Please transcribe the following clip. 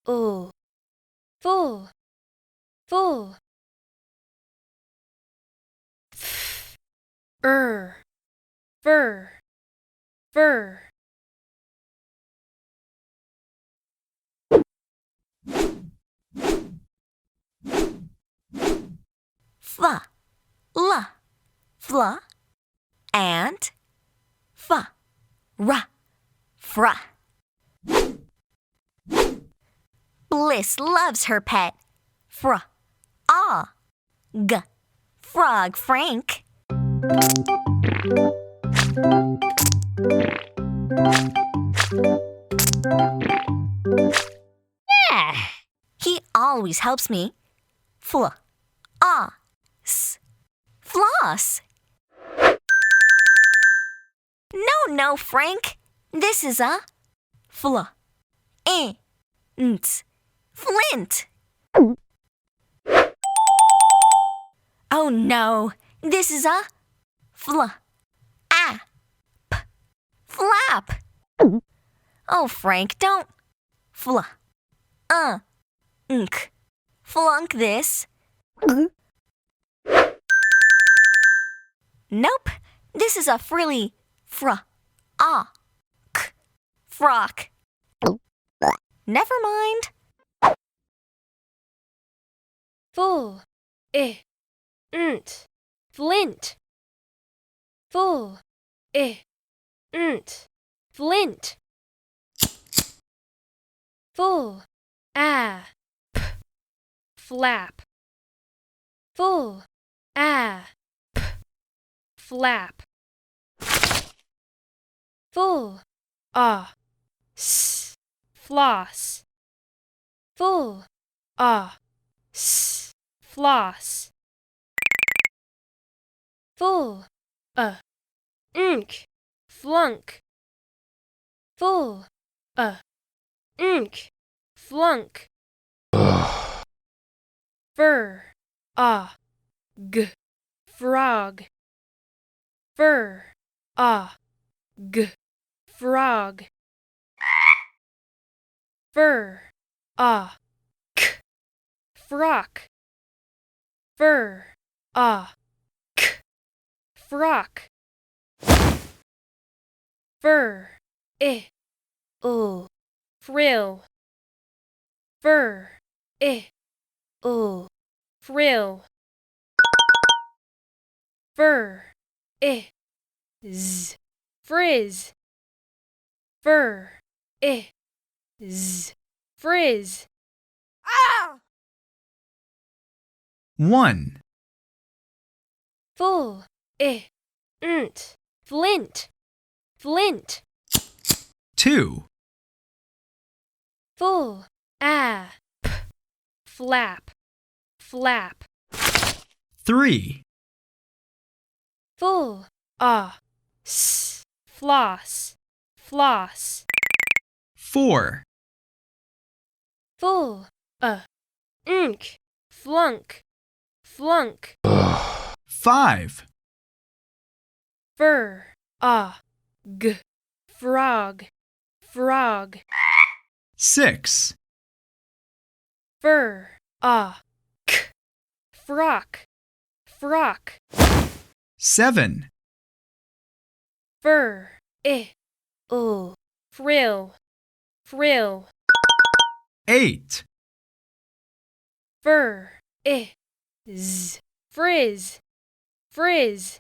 full, full, full. Fur, fur. Fla, la, fla, and fa, ra, fra. Bliss loves her pet. Fra, ah, g, frog Frank. Yeah, he always helps me. Fla, ah, s, floss. No, Frank. This is a fla, nt, flint. Oh no, this is a fla, p, flap. Oh, Frank, don't fla, nk, flunk this. Nope, this is a frilly fra, k, frock. Never mind. Full, nt, flint. Full, nt, flint. Full, p, flap. Full, p, flap. Full, s, floss. Full, s, floss. Full, ink, flunk. Full, ink, flunk. Fur, g, frog. Fur, g, frog. Fur, k, frock. Fur, k, frock. Fur, frill. Fur, frill. Fur, z, frizz. Fur, z, frizz. 1, Full, nt, flint, flint. 2, Full, p, flap, flap. 3, Full, s, floss, floss. 4, Full, ink, flunk, flunk. 5, Fur, g, frog, frog. 6, Fur, k, frock, frock. 7, Fur, frill, frill. 8, Fur, z, frizz, frizz.